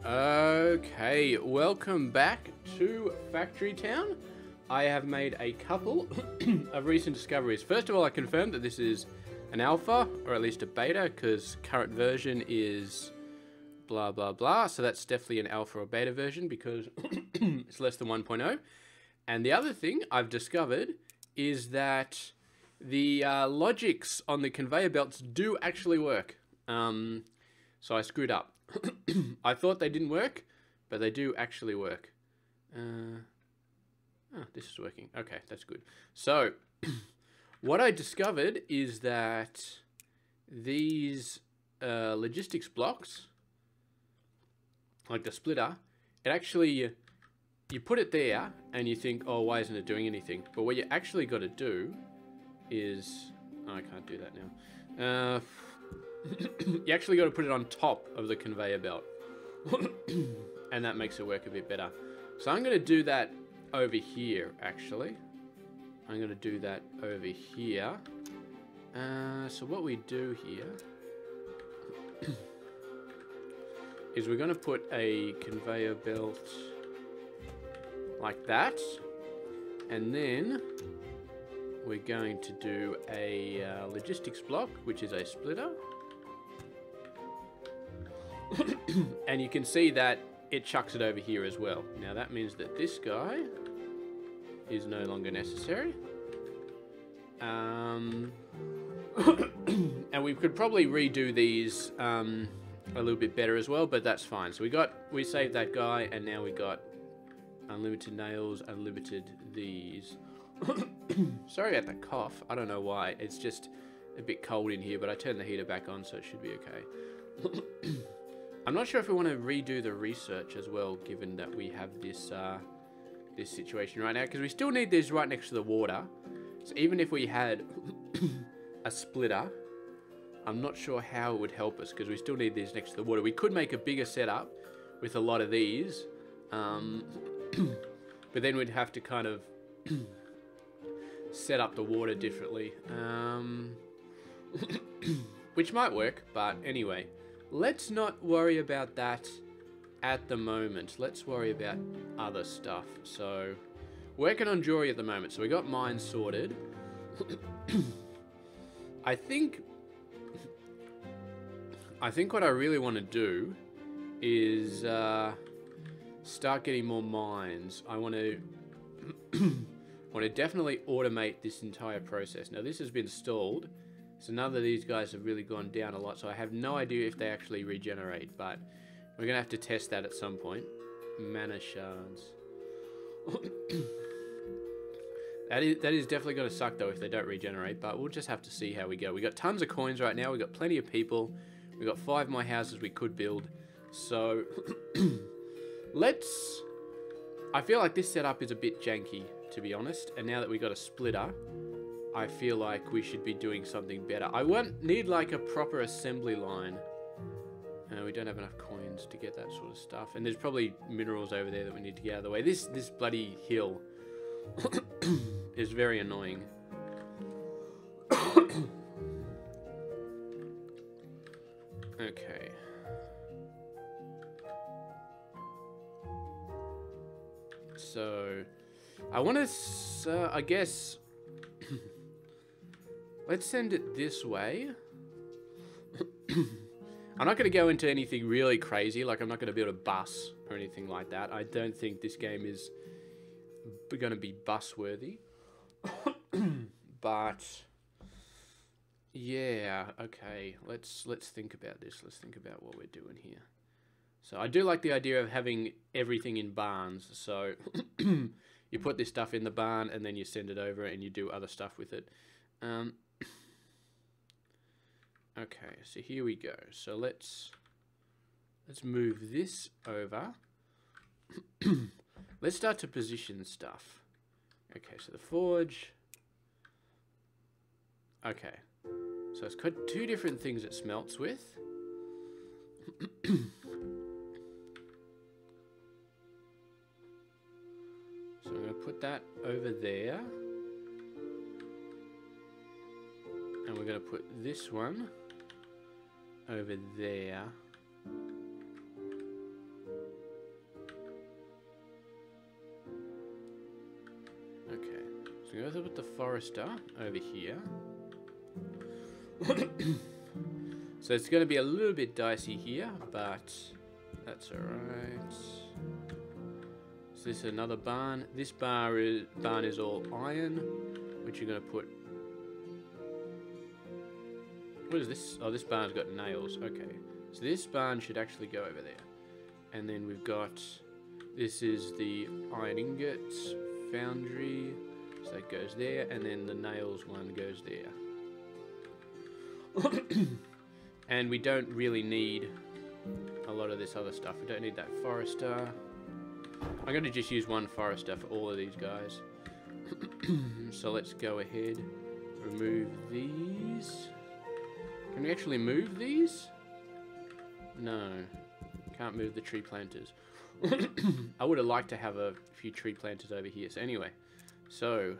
Okay, welcome back to Factory Town. I have made a couple of recent discoveries. First of all, I confirmed that this is an alpha, or at least a beta, because current version is blah blah blah, so that's definitely an alpha or beta version because it's less than 1.0. And the other thing I've discovered is that the logics on the conveyor belts do actually work. So I screwed up. I thought they didn't work, but they do actually work. This is working. Okay, that's good. So, what I discovered is that these logistics blocks, like the splitter, it actually, you put it there and you think, oh, why isn't it doing anything? But what you actually got to do is, oh, I can't do that now. You actually got to put it on top of the conveyor belt. And that makes it work a bit better. So I'm going to do that over here, actually. I'm going to do that over here. So what we do here is we're going to put a conveyor belt like that. And then we're going to do a logistics block, which is a splitter. And you can see that it chucks it over here as well. Now that means that this guy is no longer necessary. And we could probably redo these a little bit better as well, but that's fine. So we saved that guy, and now we got unlimited nails, unlimited these. Sorry about the cough. I don't know why. It's just a bit cold in here, but I turned the heater back on, so it should be okay. I'm not sure if we want to redo the research as well, given that we have this this situation right now, because we still need these right next to the water. So even if we had a splitter, I'm not sure how it would help us, because we still need these next to the water. We could make a bigger setup with a lot of these, but then we'd have to kind of set up the water differently, which might work, but anyway. Let's not worry about that at the moment. Let's worry about other stuff. So, working on jewelry at the moment. So we got mine sorted. I think what I really want to do is start getting more mines. I want to definitely automate this entire process. Now this has been stalled. So none of these guys have really gone down a lot, so I have no idea if they actually regenerate, but we're going to have to test that at some point. Mana shards. That is definitely going to suck, though, if they don't regenerate, but we'll just have to see how we go. We got tons of coins right now, we got plenty of people, we got 5 more houses we could build, so I feel like this setup is a bit janky, to be honest, and now that we got a splitter, I feel like we should be doing something better. I need like a proper assembly line. We don't have enough coins to get that sort of stuff. And there's probably minerals over there that we need to get out of the way. This bloody hill is very annoying. Okay. So, I want to, I guess... Let's send it this way. I'm not going to go into anything really crazy, like I'm not going to build a bus or anything like that. I don't think this game is going to be bus worthy. But yeah, okay, let's think about this. Let's think about what we're doing here. So I do like the idea of having everything in barns. So you put this stuff in the barn and then you send it over and you do other stuff with it. Okay, so here we go. So let's move this over. Let's start to position stuff. Okay, so the forge. Okay, so it's got 2 different things it smelts with. So I'm going to put that over there. And we're going to put this one over there. let's put the forester over here. So it's going to be a little bit dicey here, but that's alright. So this is another barn. This barn is all iron, which you're going to put... What is this? Oh, this barn's got nails. Okay. So this barn should actually go over there. And then we've got... This is the iron ingots foundry. So that goes there. And then the nails one goes there. And we don't really need a lot of this other stuff. We don't need that forester. I'm going to just use one forester for all of these guys. So let's go ahead. Remove these. Can we actually move these? No. Can't move the tree planters. I would have liked to have a few tree planters over here. So anyway. So.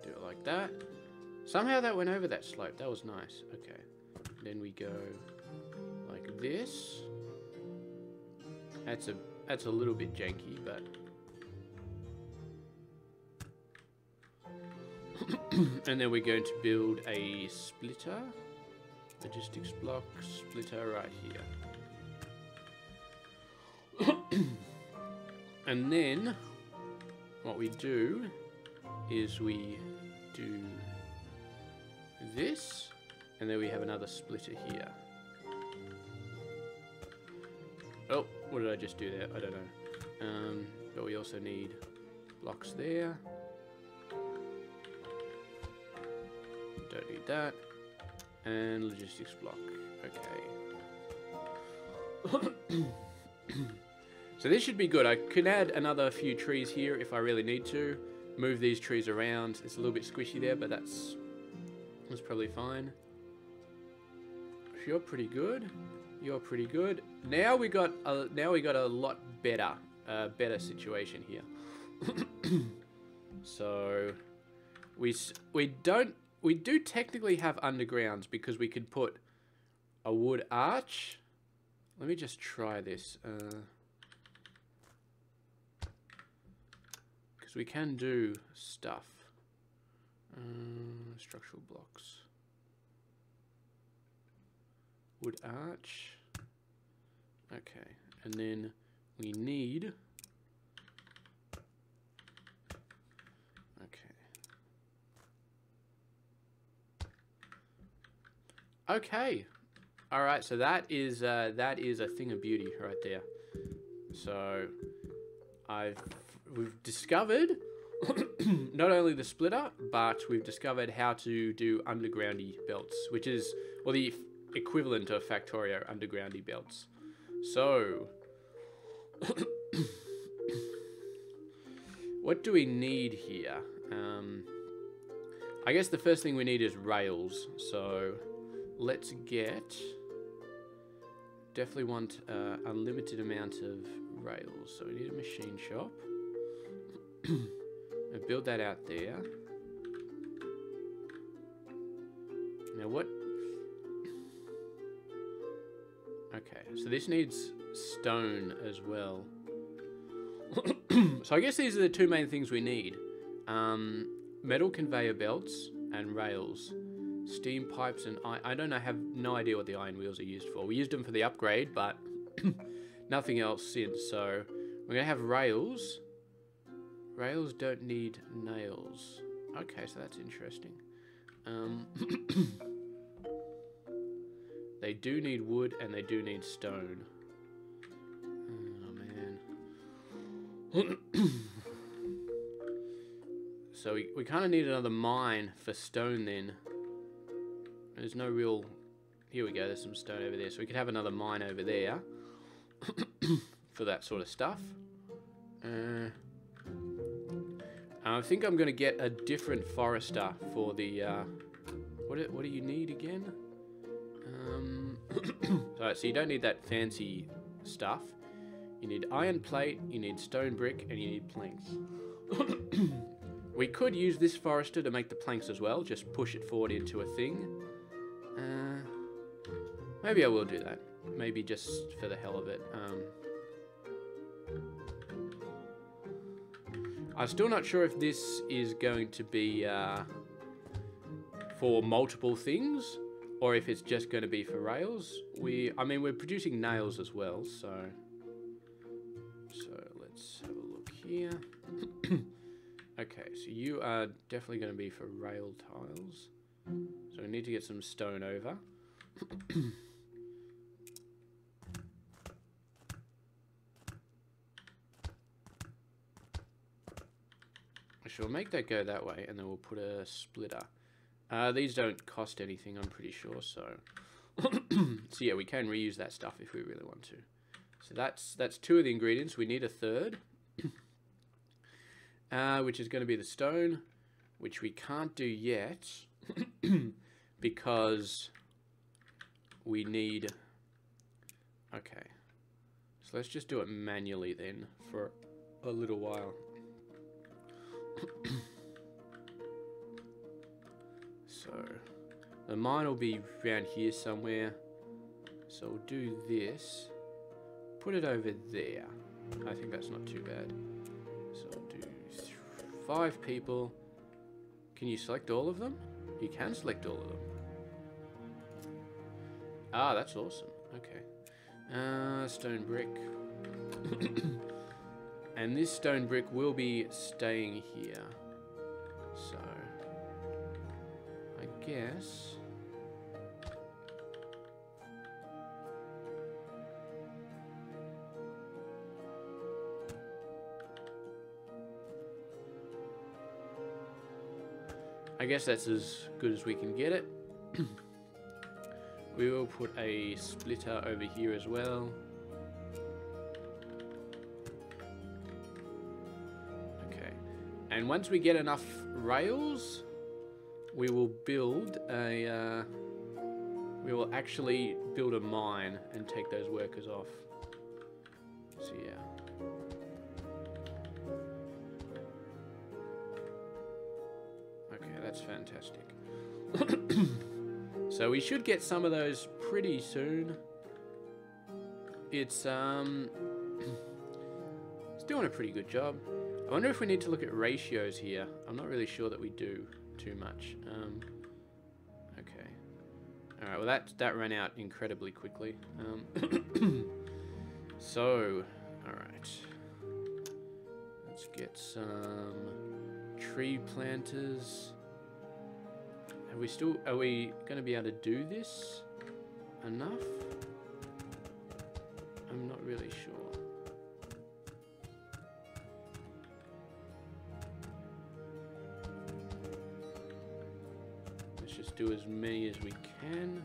Do it like that. Somehow that went over that slope. That was nice. Okay. Then we go like this. That's a little bit janky, but and then we're going to build a splitter. Logistics block splitter right here. And then what we do is we do this, and then we have another splitter here. Oh, what did I just do there? I don't know. But we also need blocks there. Don't need that. And logistics block. Okay. So this should be good. I could add another few trees here if I really need to. Move these trees around. It's a little bit squishy there, but that's probably fine. You're pretty good. You're pretty good. Now we got a lot better situation here. So we do technically have undergrounds because we could put a wood arch. Let me just try this. Because we can do stuff. Structural blocks. Wood arch. Okay. And then we need... Okay. All right. So that is a thing of beauty right there. So we've discovered not only the splitter, but we've discovered how to do undergroundy belts, which is the equivalent of Factorio undergroundy belts. So what do we need here? I guess the first thing we need is rails. So let's get, definitely want unlimited amount of rails. So we need a machine shop. And build that out there. Now what? Okay, so this needs stone as well. So I guess these are the two main things we need. Metal conveyor belts and rails. Steam pipes and I don't know, have no idea what the iron wheels are used for. We used them for the upgrade, but nothing else since. So we're gonna have rails. Rails don't need nails. Okay, so that's interesting. They do need wood and they do need stone. Oh man. So we kind of need another mine for stone then. There's no real... Here we go, there's some stone over there. So we could have another mine over there for that sort of stuff. I think I'm going to get a different forester for the... What do you need again? Alright, so you don't need that fancy stuff. You need iron plate, you need stone brick, and you need planks. We could use this forester to make the planks as well. Just push it forward into a thing. Maybe I will do that. Maybe just for the hell of it. I'm still not sure if this is going to be for multiple things, or if it's just going to be for rails. I mean, we're producing nails as well, so let's have a look here. Okay, so you are definitely going to be for rail tiles. So we need to get some stone over. I shall make that go that way, and then we'll put a splitter. These don't cost anything, I'm pretty sure, so... so yeah, we can reuse that stuff if we really want to. So that's 2 of the ingredients. We need a third. Which is going to be the stone, which we can't do yet because we need... Okay, so let's just do it manually then for a little while. So the mine will be around here somewhere, so we'll do this, put it over there. I think that's not too bad. So I'll do 5 people. Can you select all of them? You can select all of them. Ah, that's awesome. Okay. Stone brick. And this stone brick will be staying here. So, I guess... I guess that's as good as we can get it. We will put a splitter over here as well. Okay. And once we get enough rails, we will build a... we will actually build a mine and take those workers off. So yeah. That's fantastic. So we should get some of those pretty soon. It's it's doing a pretty good job. I wonder if we need to look at ratios here. I'm not really sure that we do too much. Okay. All right. Well, that ran out incredibly quickly. So, all right. Let's get some tree planters. Are we going to be able to do this enough? I'm not really sure. Let's just do as many as we can.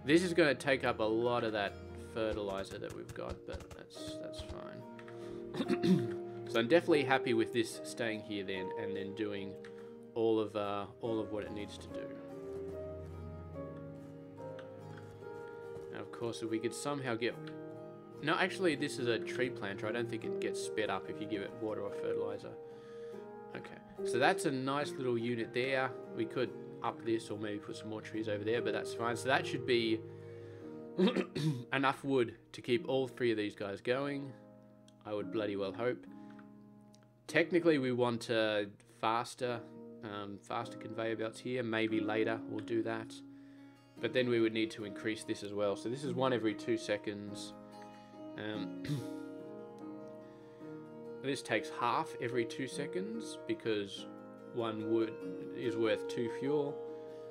This is going to take up a lot of that fertilizer that we've got, but that's fine. So I'm definitely happy with this staying here then, and then doing all of what it needs to do. Now, of course, if we could somehow get... No, actually, this is a tree planter. I don't think it gets sped up if you give it water or fertilizer. Okay, so that's a nice little unit there. We could up this or maybe put some more trees over there, but that's fine. So that should be enough wood to keep all 3 of these guys going. I would bloody well hope. Technically, we want faster conveyor belts here. Maybe later we'll do that, but then we would need to increase this as well. So this is 1 every 2 seconds. This takes half every 2 seconds because 1 wood is worth 2 fuel.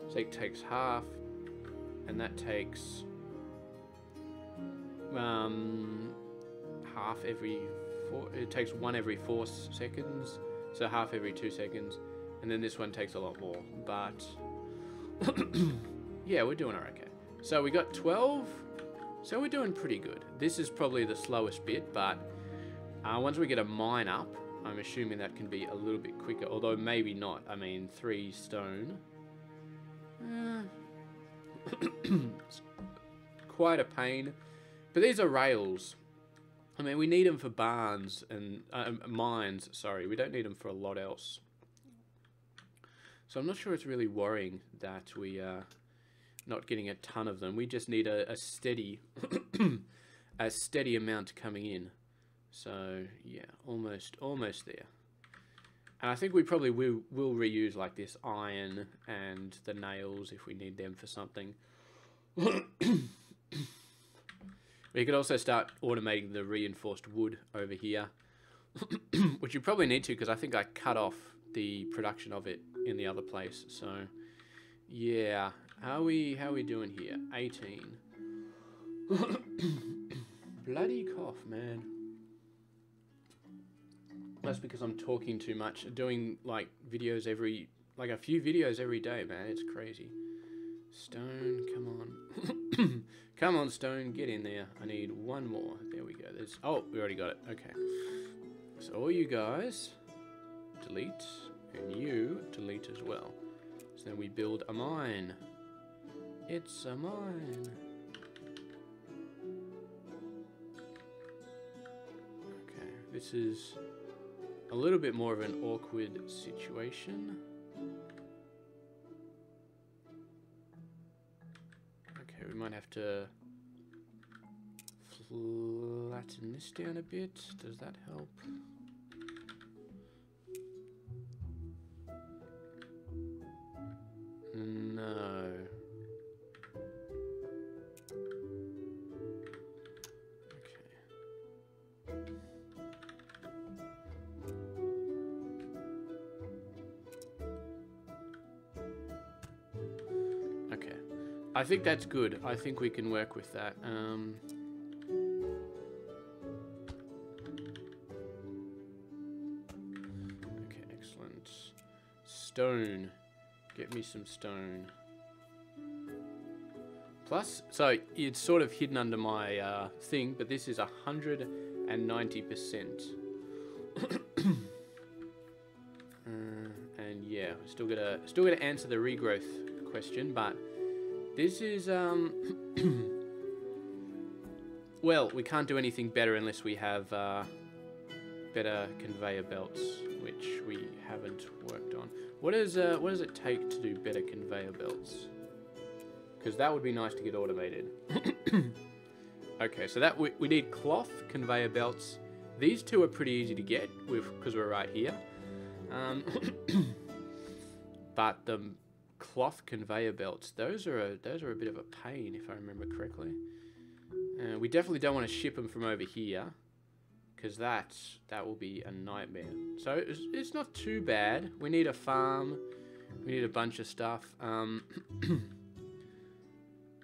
So it takes half, and that takes half every 4. It takes 1 every 4 seconds, so half every 2 seconds. And then this one takes a lot more, but yeah, we're doing okay. So we got 12, so we're doing pretty good. This is probably the slowest bit, but once we get a mine up, I'm assuming that can be a little bit quicker, although maybe not. I mean, 3 stone. It's quite a pain, but these are rails. I mean, we need them for barns and mines, sorry. We don't need them for a lot else. So I'm not sure it's really worrying that we are not getting a ton of them. We just need a steady, a steady amount coming in. So yeah, almost there. And I think we probably will reuse like this iron and the nails if we need them for something. We could also start automating the reinforced wood over here, which you probably need to because I think I cut off the production of it in the other place. So yeah, how are we doing here? 18. Bloody cough, man. That's because I'm talking too much. Doing like videos like a few videos every day, man. It's crazy. Stone, come on. Come on, stone, get in there. I need one more. There we go. Oh, we already got it. Okay. So all you guys delete, and you delete as well. So then we build a mine. It's a mine. Okay, this is a little bit more of an awkward situation. Okay, we might have to flatten this down a bit. Does that help? No. Okay. I think that's good. I think we can work with that. Okay, excellent. Stone. Get me some stone. Plus, so it's sort of hidden under my thing, but this is 190%. And yeah, still gotta answer the regrowth question, but this is well, we can't do anything better unless we have better conveyor belts, which we haven't worked on. What does it take to do better conveyor belts? Because that would be nice to get automated. Okay, so that we need cloth conveyor belts. These two are pretty easy to get because we're right here. But the cloth conveyor belts, those are a bit of a pain if I remember correctly. We definitely don't want to ship them from over here, because that will be a nightmare. So it's not too bad. We need a farm. We need a bunch of stuff.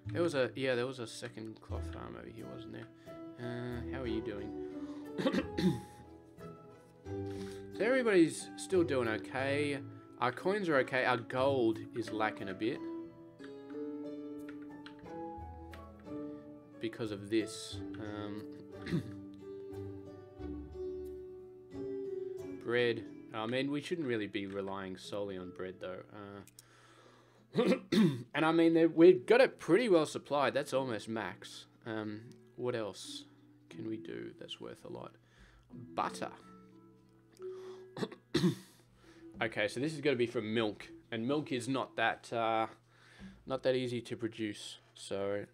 There was a second cloth farm over here, wasn't there? How are you doing? So everybody's still doing okay. Our coins are okay. Our gold is lacking a bit because of this. Bread. I mean, we shouldn't really be relying solely on bread, though. And I mean, we've got it pretty well supplied. That's almost max. What else can we do that's worth a lot? Butter. Okay, so this is going to be from milk, and milk is not that easy to produce. So,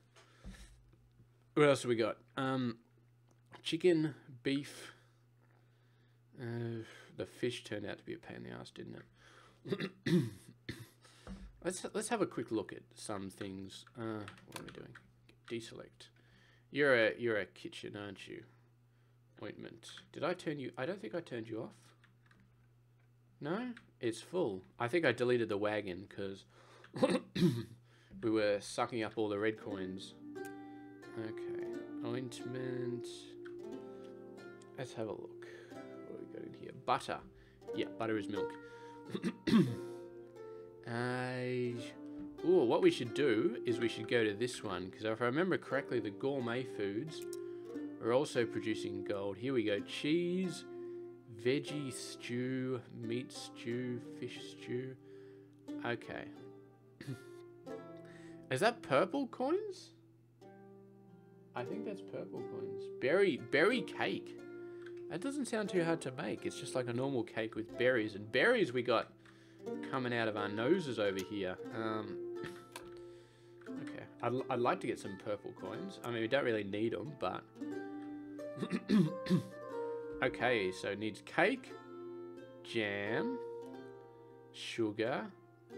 what else have we got? Chicken, beef. The fish turned out to be a pain in the ass, didn't it? Let's have a quick look at some things. What are we doing? Deselect. You're a kitchen, aren't you? Ointment. Did I turn you? I don't think I turned you off. No, it's full. I think I deleted the wagon because we were sucking up all the red coins. Okay, ointment. Let's have a look. What do we got in here? Butter. Yeah, butter is milk. What we should do is we should go to this one, because if I remember correctly, the gourmet foods are also producing gold. Here we go. Cheese, veggie stew, meat stew, fish stew. Okay. Is that purple coins? I think that's purple coins. Berry cake. That doesn't sound too hard to make. It's just like a normal cake with berries. And berries we got coming out of our noses over here. Okay, I'd like to get some purple coins. I mean, we don't really need them, but... Okay, so it needs cake, jam, sugar,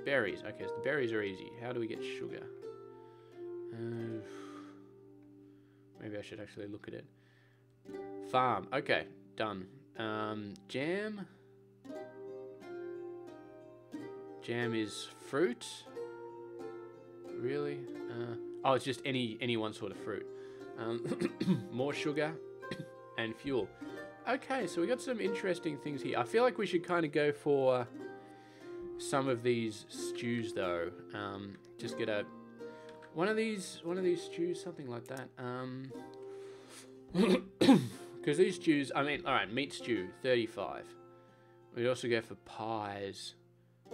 berries. Okay, so the berries are easy. How do we get sugar? Maybe I should actually look at it. Farm. Okay, done. Jam. Jam is fruit. Really? Oh, it's just any one sort of fruit. More sugar and fuel. Okay, so we got some interesting things here. I feel like we should kind of go for some of these stews, though. Just get one of these stews, something like that. Because these stews, I mean, all right, meat stew, 35. We'd also go for pies,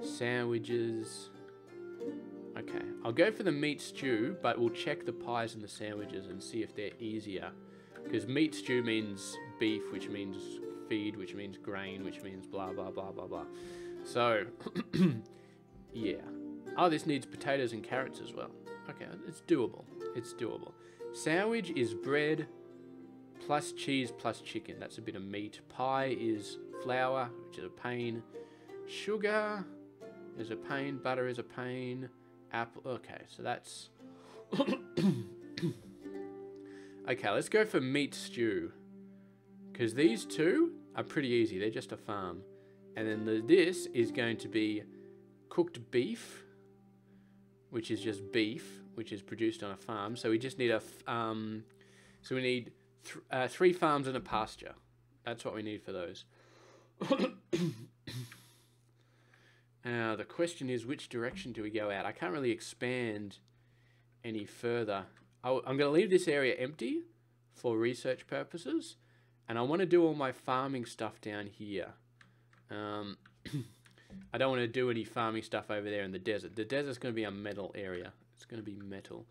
sandwiches. Okay, I'll go for the meat stew, but we'll check the pies and the sandwiches and see if they're easier. Because meat stew means beef, which means feed, which means grain, which means blah, blah, blah, blah, blah. So, yeah. Oh, this needs potatoes and carrots as well. Okay, it's doable. It's doable. Sandwich is bread plus cheese plus chicken. That's a bit of meat. Pie is flour, which is a pain. Sugar is a pain. Butter is a pain. Apple. Okay, so that's... Okay, let's go for meat stew. Because these two are pretty easy. They're just a farm. And then this is going to be cooked beef, which is just beef, which is produced on a farm. So we just need so we need 3 farms and a pasture. That's what we need for those. Now, the question is, which direction do we go out? I can't really expand any further. I'm going to leave this area empty for research purposes. And I want to do all my farming stuff down here. I don't want to do any farming stuff over there in the desert. The desert's going to be a metal area. It's going to be metal.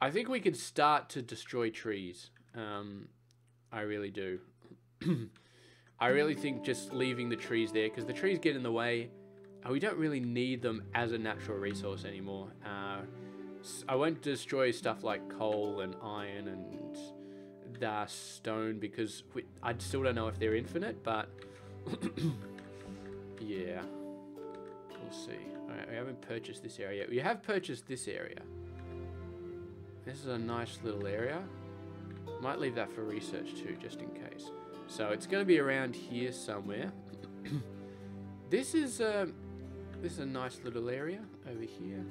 I think we can start to destroy trees. I really do. I really think just leaving the trees there, because the trees get in the way. We don't really need them as a natural resource anymore. I won't destroy stuff like coal and iron and stone, because I still don't know if they're infinite, but yeah, we'll see. Alright, we haven't purchased this area. We have purchased this area. This is a nice little area. Might leave that for research too, just in case. So it's going to be around here somewhere. This is a nice little area over here.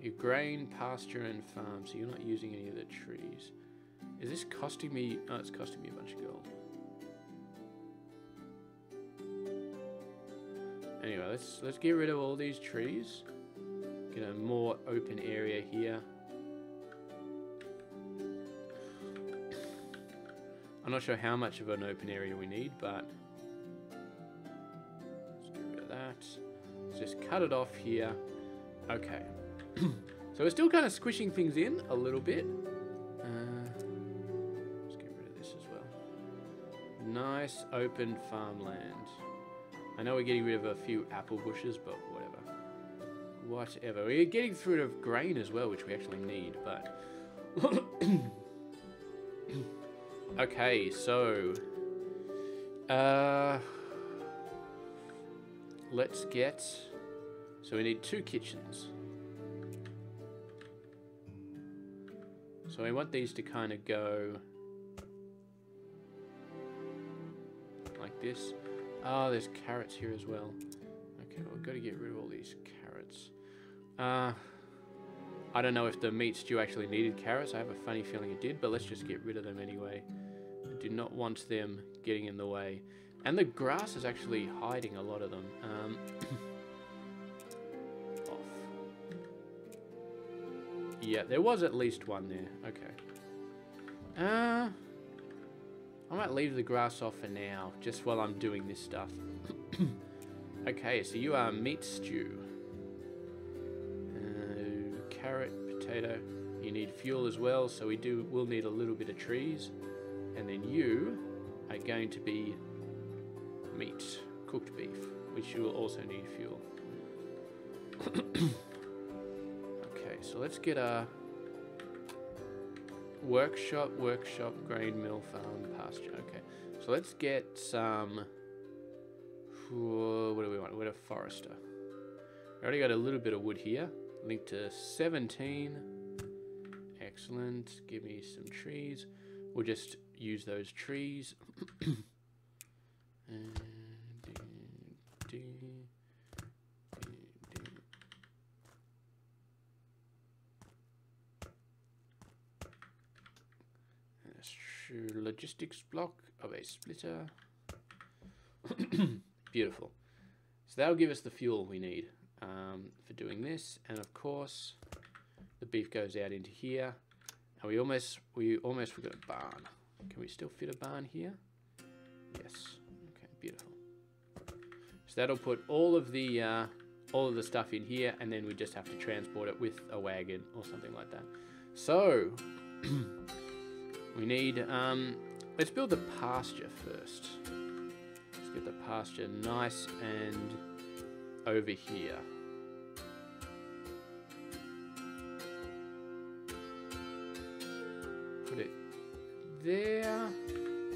Your grain, pasture, and farm. So you're not using any of the trees. Is this costing me? Oh, it's costing me a bunch of gold. Anyway, let's get rid of all these trees. Get a more open area here. I'm not sure how much of an open area we need, but let's get rid of that. Let's just cut it off here. Okay. So we're still kind of squishing things in a little bit. Let's get rid of this as well. Nice open farmland. I know we're getting rid of a few apple bushes, but whatever. Whatever. We're getting rid of grain as well, which we actually need, but... Okay, so... let's get... So we need 2 kitchens. So we want these to kind of go... like this. Oh, there's carrots here as well. Okay, well, we've got to get rid of all these carrots. I don't know if the meat stew actually needed carrots. I have a funny feeling it did, but let's just get rid of them anyway. I do not want them getting in the way. And the grass is actually hiding a lot of them. Off. Yeah, there was at least one there. Okay. I might leave the grass off for now, just while I'm doing this stuff. Okay, so you are meat stew. Carrot, potato. You need fuel as well, so we'll need a little bit of trees. And then you are going to be meat. cooked beef, which you will also need fuel. Okay, so let's get a workshop, grain mill, farm, pasture. Okay, so let's get some. What do we want? We're a forester. We already got a little bit of wood here. Link to 17. Excellent. Give me some trees. We'll just use those trees. Logistics block of a splitter. Beautiful. So that'll give us the fuel we need for doing this, and of course the beef goes out into here. And we almost forgot a barn. Can we still fit a barn here? Yes. Okay, beautiful. So that'll put all of the stuff in here, and then we just have to transport it with a wagon or something like that. So we need let's build the pasture first. Let's get the pasture nice and over here. Put it there.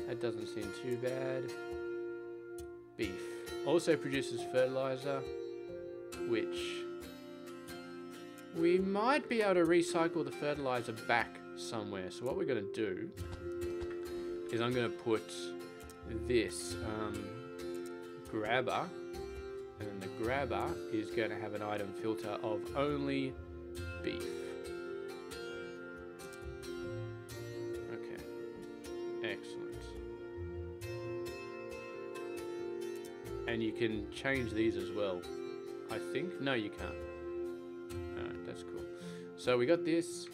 That doesn't seem too bad. Beef also produces fertilizer, which we might be able to recycle the fertilizer back somewhere. So what we're going to do is I'm going to put this grabber, and then the grabber is going to have an item filter of only beef. Okay, excellent. And you can change these as well, I think. No, you can't. Alright, that's cool. So we got this.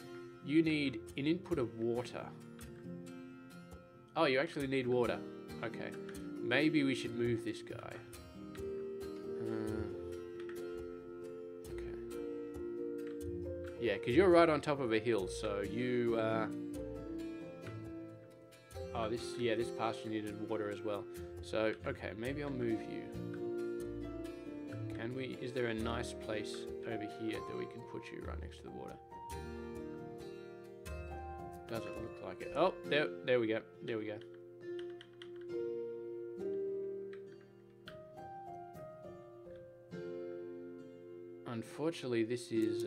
You need an input of water. Oh, you actually need water. Okay. Maybe we should move this guy. Okay. Yeah, because you're right on top of a hill, so you... Oh, this pasture needed water as well. So, okay, maybe I'll move you. Can we... Is there a nice place over here that we can put you right next to the water? Doesn't look like it. Oh, there we go. There we go. Unfortunately, this is,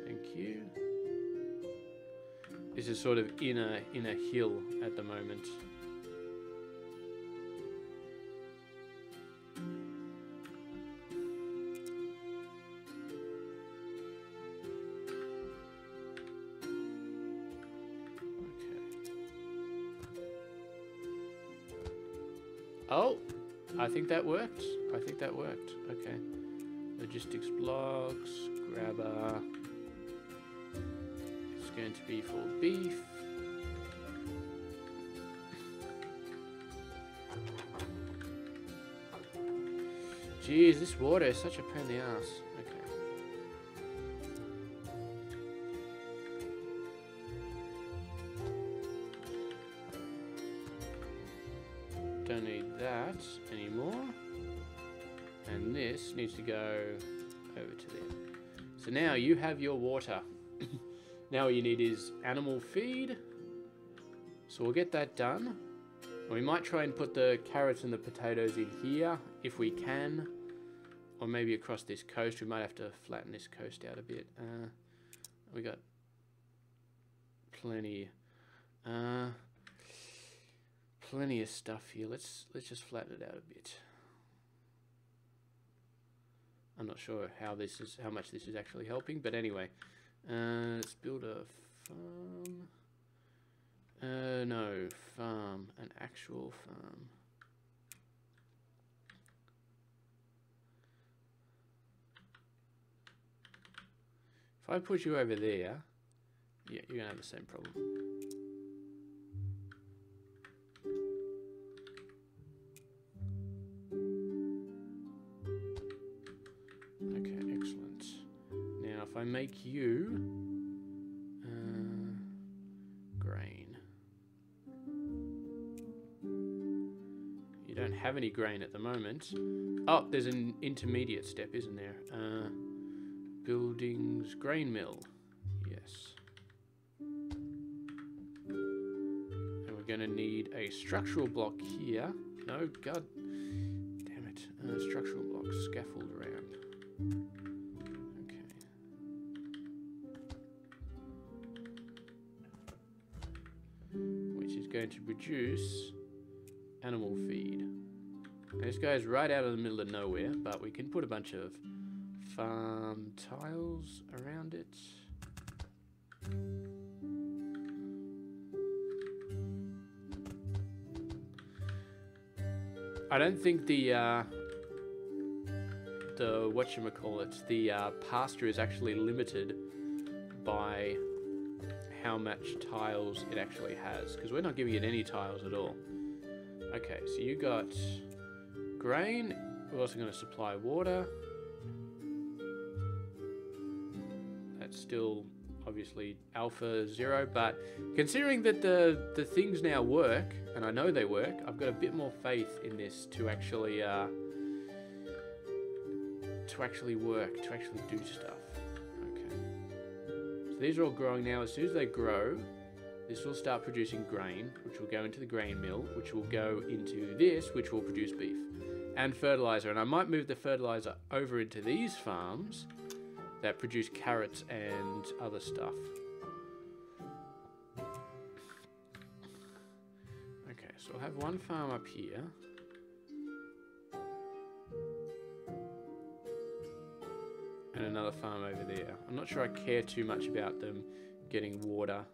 thank you. This is sort of in a hill at the moment. Oh, I think that worked. I think that worked. Okay. Logistics blocks, grabber. It's going to be for beef. Jeez, this water is such a pain in the ass. Okay. Don't need that anymore. And this needs to go over to there. So now you have your water. Now all you need is animal feed. So we'll get that done. We might try and put the carrots and the potatoes in here if we can. Or maybe across this coast. We might have to flatten this coast out a bit. We got plenty of stuff here. Let's just flatten it out a bit. I'm not sure how much this is actually helping, but anyway, let's build a farm. No, farm, an actual farm. If I put you over there, yeah, you're gonna have the same problem. If I make you grain, You don't have any grain at the moment. Oh, there's an intermediate step, isn't there? Buildings, grain mill. Yes. And we're going to need a structural block here. No, god damn it. Structural block, scaffold ramp. Okay. Which is going to produce animal feed. And this guy's right out of the middle of nowhere, but we can put a bunch of farm tiles around it. I don't think the whatchamacallit, the pasture is actually limited by how much tiles it actually has, because we're not giving it any tiles at all. Okay, so you got grain. We're also going to supply water. That's still obviously alpha 0, but considering that the things now work, and I know they work, I've got a bit more faith in this to actually work, to actually do stuff. Okay. So these are all growing now. As soon as they grow, this will start producing grain, which will go into the grain mill, which will go into this, which will produce beef and fertilizer. And I might move the fertilizer over into these farms that produce carrots and other stuff. Okay, so I'll have one farm up here. And another farm over there. I'm not sure I care too much about them getting water.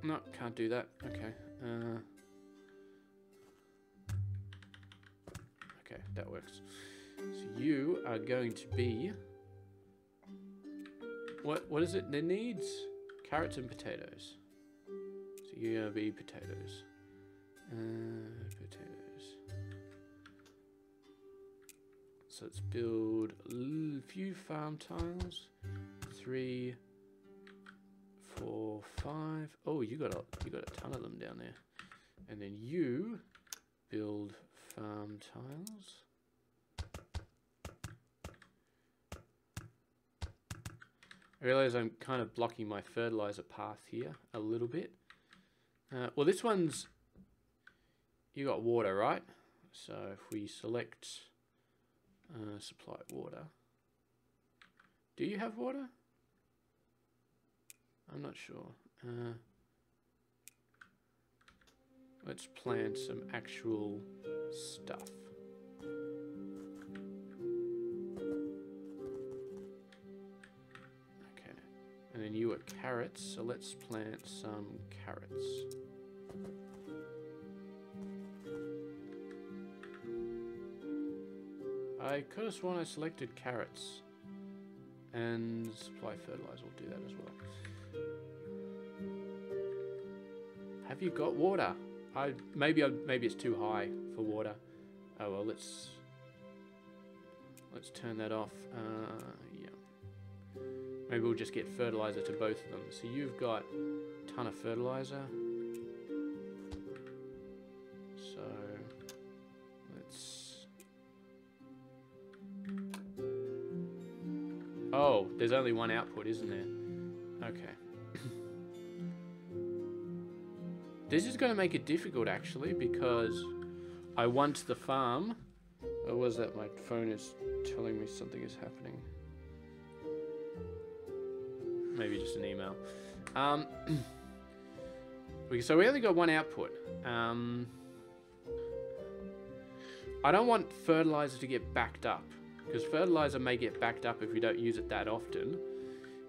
No, can't do that. Okay. Okay, that works. So you are going to be... What is it? It needs carrots and potatoes. So you're going to be potatoes. Potatoes. So let's build a few farm tiles. 3, 4, 5. Oh, you got a ton of them down there. And then you build farm tiles. I realize I'm kind of blocking my fertilizer path here a little bit. Well, this one's, you got water, right? So if we select supply water. Do you have water? I'm not sure. Let's plant some actual stuff. Okay. And then you are carrots, so let's plant some carrots. I could have sworn I selected carrots. And supply fertilizer will do that as well. Have you got water? Maybe it's too high for water. Oh well, let's turn that off. Yeah. Maybe we'll just get fertilizer to both of them. So you've got a ton of fertilizer. So let's. Oh, there's only one output, isn't there? Okay. This is going to make it difficult, actually, because I want the farm. Or was that my phone is telling me something is happening? Maybe just an email. So we only got one output. I don't want fertilizer to get backed up, because fertilizer may get backed up if we don't use it that often.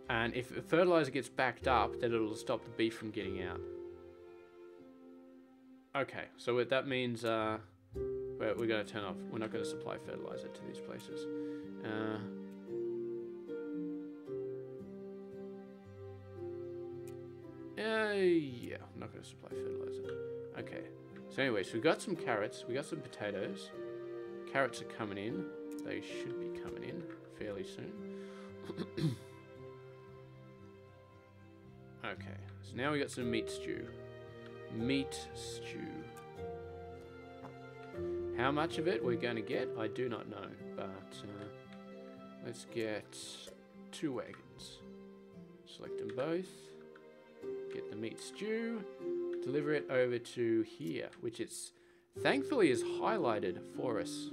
And if fertilizer gets backed up, then it'll stop the beef from getting out. Okay, so what that means, we're going to turn off. We're not going to supply fertilizer to these places. Yeah, I'm not going to supply fertilizer. Okay, so anyway, so we got some carrots, we got some potatoes. Carrots are coming in. They should be coming in fairly soon. Okay, so now we got some meat stew. Meat stew. How much of it we're going to get, I do not know, but let's get 2 wagons. Select them both. Get the meat stew. Deliver it over to here, which it's thankfully is highlighted for us.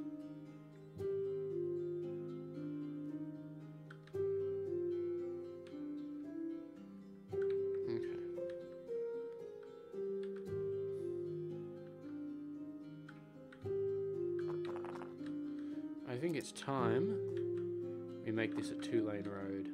Okay. I think it's time we make this a 2-lane road.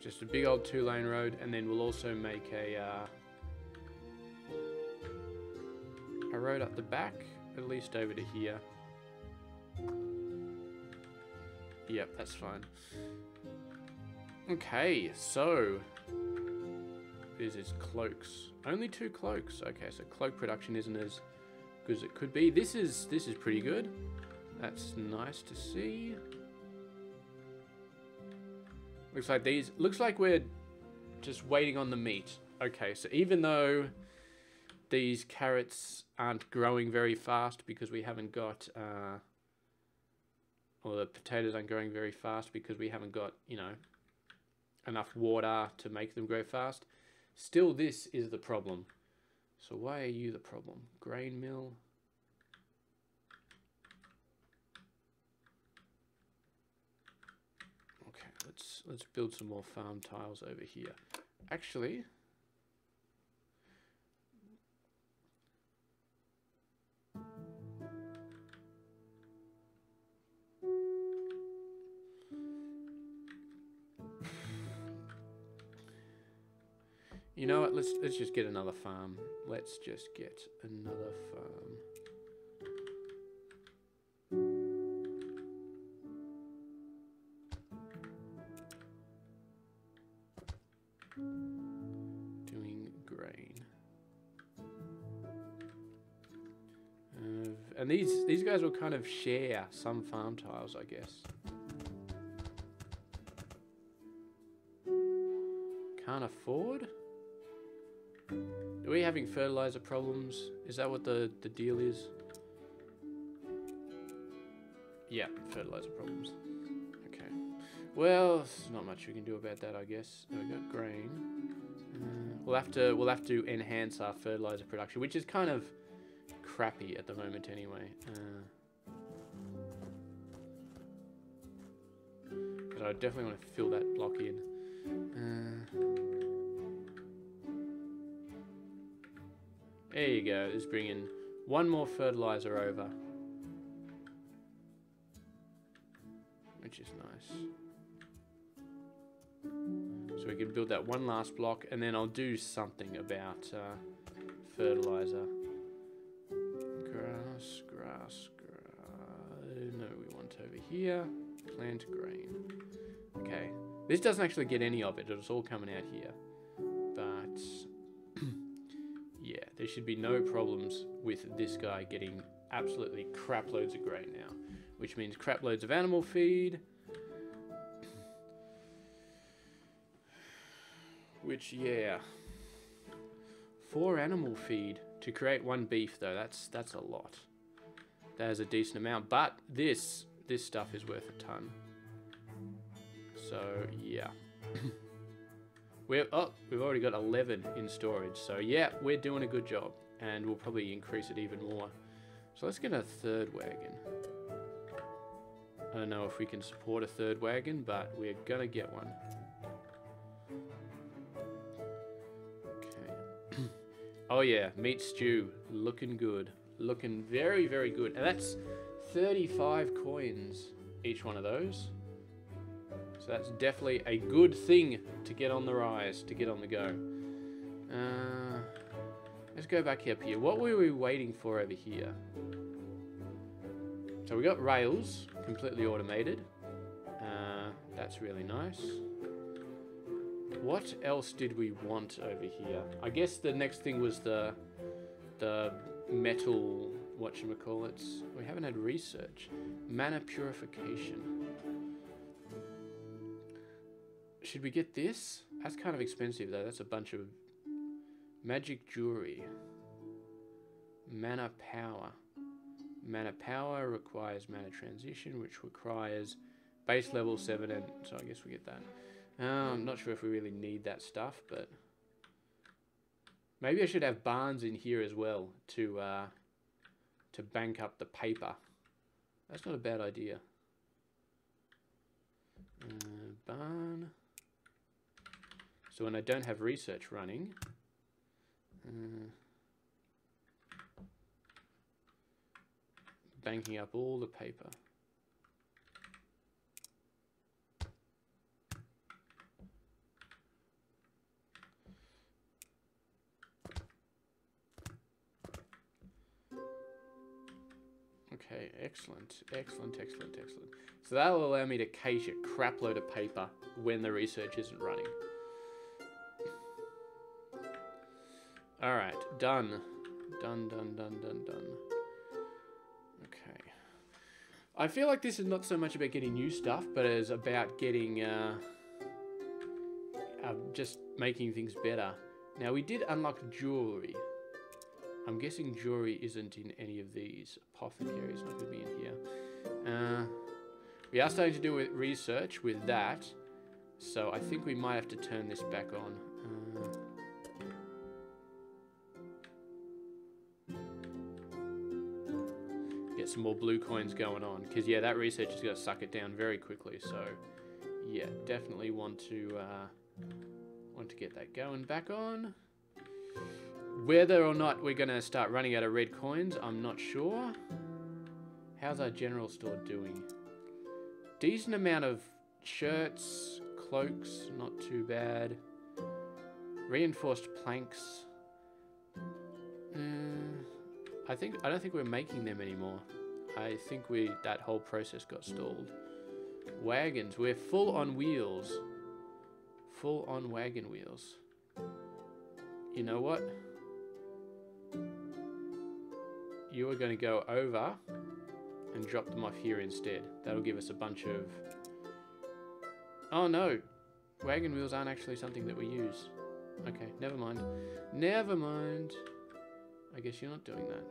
Just a big old 2-lane road, and then we'll also make a road up the back, at least over to here. Yep, that's fine. Okay, so this is cloaks. Only 2 cloaks. Okay, so cloak production isn't as good as it could be. This is pretty good. That's nice to see. Looks like we're just waiting on the meat. Okay, so even though these carrots aren't growing very fast because we haven't got, or the potatoes aren't growing very fast because we haven't got, you know, enough water to make them grow fast, still this is the problem. So why are you the problem? Grain mill. Let's build some more farm tiles over here. Actually, you know what? Let's just get another farm. Let's just get another farm. And these guys will kind of share some farm tiles, I guess. Can't afford? Are we having fertilizer problems? Is that what the deal is? Yeah, fertilizer problems. Okay. Well, there's not much we can do about that, I guess. We got grain. We'll have to enhance our fertilizer production, which is kind of crappy at the moment anyway. But I definitely want to fill that block in. There you go. Let's bring in 1 more fertilizer over, which is nice. So we can build that 1 last block, and then I'll do something about fertilizer. Grass. No, we want over here. Plant grain. Okay. This doesn't actually get any of it. It's all coming out here. But yeah, there should be no problems with this guy getting absolutely crap loads of grain now, which means crap loads of animal feed. Which, yeah, 4 animal feed to create 1 beef, though. That's a lot. That is a decent amount, but this stuff is worth a ton. So yeah, we've already got 11 in storage. So yeah, we're doing a good job, and we'll probably increase it even more. So let's get a 3rd wagon. I don't know if we can support a 3rd wagon, but we're gonna get one. Oh yeah, meat stew, looking good. Looking very, very good. And that's 35 coins, each one of those. So that's definitely a good thing to get on the rise, to get on the go. Let's go back up here. What were we waiting for over here? So we got rails, completely automated. That's really nice. What else did we want over here? I guess the next thing was the metal, whatchamacallits. We haven't had research. Mana purification. Should we get this? That's kind of expensive though. That's a bunch of magic jewelry. Mana power. Mana power requires mana transition, which requires base level 7, and so I guess we get that. I'm not sure if we really need that stuff, but maybe I should have barns in here as well to bank up the paper. That's not a bad idea. Barn. So when I don't have research running, banking up all the paper. Okay, excellent, excellent, excellent, excellent. So that will allow me to cache a crap load of paper when the research isn't running. Alright, done. Done. Okay. I feel like this is not so much about getting new stuff, but it's about getting, just making things better. Now, we did unlock jewelry. I'm guessing jewelry isn't in any of these. Apothecary is not going to be in here. We are starting to do research with that, so I think we might have to turn this back on. Get some more blue coins going on, because yeah, that research is going to suck it down very quickly. So yeah, definitely want to get that going back on. Whether or not we're going to start running out of red coins, I'm not sure. How's our general store doing? Decent amount of shirts, cloaks, not too bad. Reinforced planks. I don't think we're making them anymore. I think that whole process got stalled. Wagons, we're full on wheels. Full on wagon wheels. You know what? You are going to go over and drop them off here instead. That'll give us a bunch of... Oh no! Wagon wheels aren't actually something that we use. Okay, never mind. Never mind. I guess you're not doing that.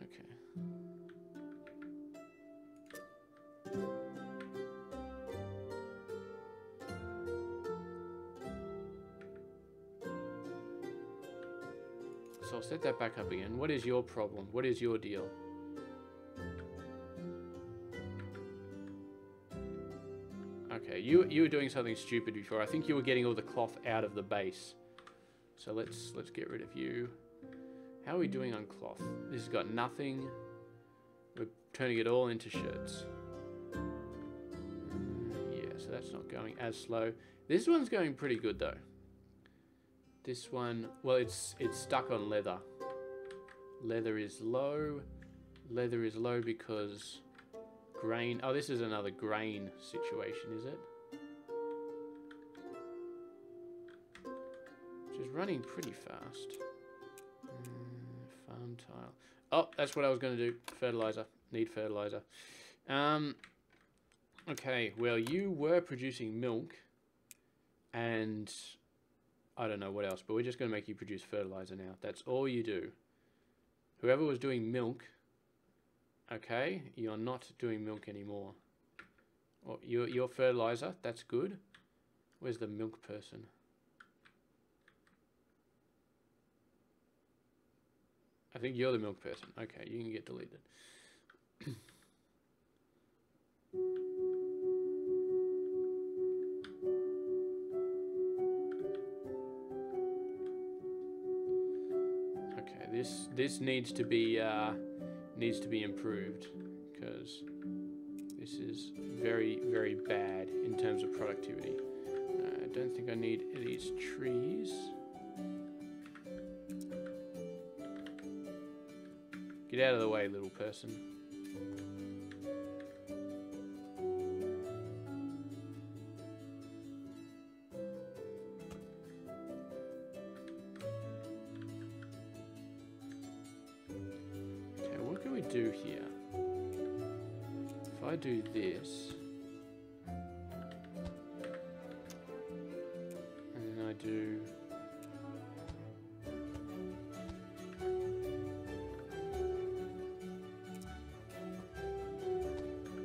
Okay. So I'll set that back up again. What is your problem? What is your deal? Okay, you were doing something stupid before. I think you were getting all the cloth out of the base. So let's get rid of you. How are we doing on cloth? This has got nothing. We're turning it all into shirts. Yeah, so that's not going as slow. This one's going pretty good though. This one, well, it's stuck on leather. Leather is low. Leather is low because grain. Oh, this is another grain situation, is it? Which is running pretty fast. Farm tile. Oh, that's what I was going to do. Fertilizer. Need fertilizer. Okay, well, you were producing milk and... I don't know what else, but we're just going to make you produce fertilizer now. That's all you do. Whoever was doing milk, okay, you're not doing milk anymore. Well, you're fertilizer, that's good. Where's the milk person? I think you're the milk person. Okay, you can get deleted. This needs to be improved because this is very, very bad in terms of productivity. I don't think I need these trees. Get out of the way, little person. do here? If I do this, and then I do...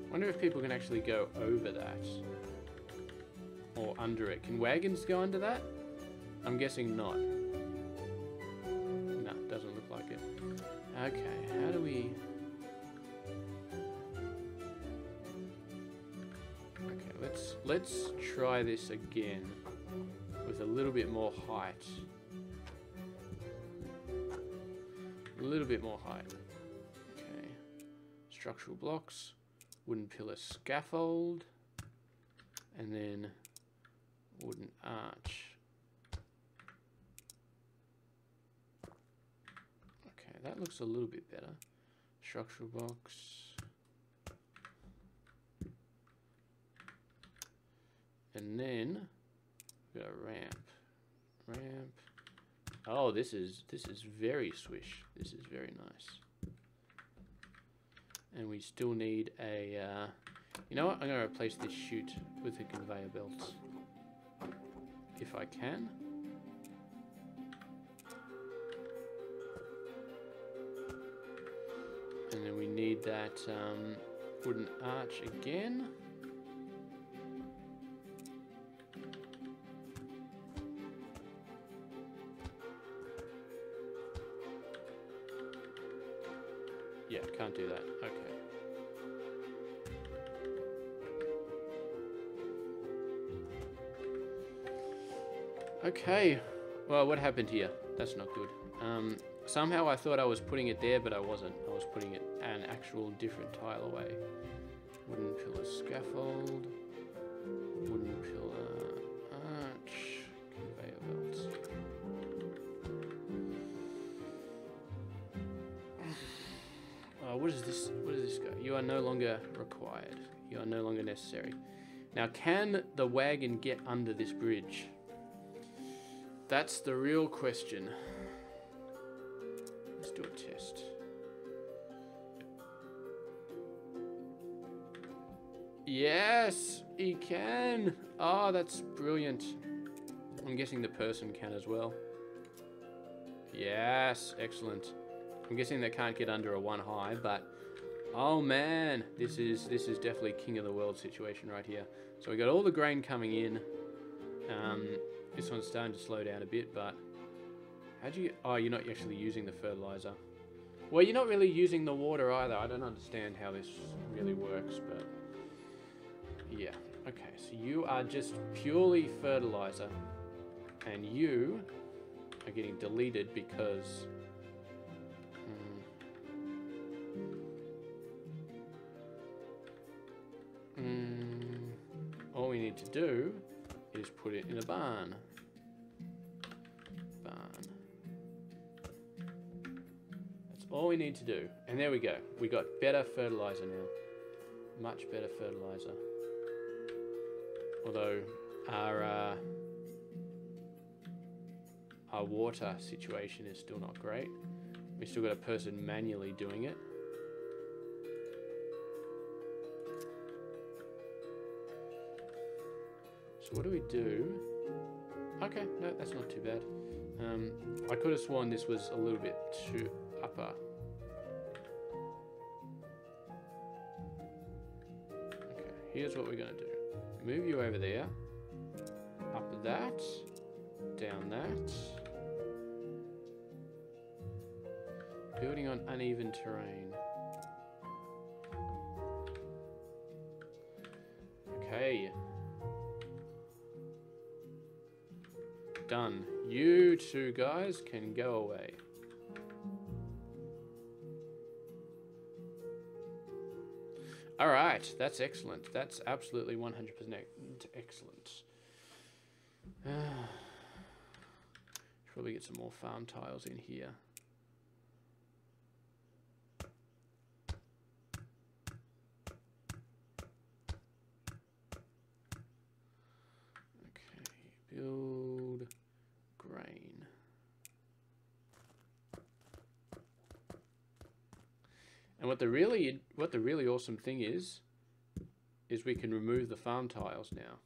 I wonder if people can actually go over that. Or under it. Can wagons go under that? I'm guessing not. No, doesn't look like it. Okay, how do we... Okay, let's try this again with a little bit more height. A little bit more height. Okay. Structural blocks, wooden pillar scaffold, and then wooden arch. Okay, that looks a little bit better. Structural box. And then we've got a ramp. Ramp. Oh, this is very swish. This is very nice. And we still need a you know what? I'm gonna replace this chute with a conveyor belt. If I can. And then we need that wooden arch again. Yeah, can't do that. Okay. Okay. Well, what happened here? That's not good. Somehow I thought I was putting it there, but I wasn't. I was putting it an actual different tile away. Wooden pillar scaffold. Wooden pillar arch. Conveyor belts. What is this? What does this go? You are no longer required. You are no longer necessary. Now, can the wagon get under this bridge? That's the real question. Let's do a test. Yes, he can. Oh, that's brilliant. I'm guessing the person can as well. Yes, excellent. I'm guessing they can't get under a one high, but oh man, this is definitely king of the world situation right here. So we got all the grain coming in. This one's starting to slow down a bit, but how do you... Oh, you're not actually using the fertilizer. Well, you're not really using the water either. I don't understand how this really works, but yeah. Okay, so you are just purely fertilizer, and you are getting deleted because all we need to do is put it in a barn. That's all we need to do. And there we go. We got better fertilizer now. Much better fertilizer. Although our water situation is still not great. We still got a person manually doing it. So what do we do? Okay, no, that's not too bad. I could have sworn this was a little bit too upper. Okay, here's what we're going to do. Move you over there. Up that. Down that. Building on uneven terrain. Okay. Done. You two guys can go away. All right, that's excellent. That's absolutely 100% excellent. Should probably get some more farm tiles in here. Okay, build grain. And what the really awesome thing is we can remove the farm tiles now.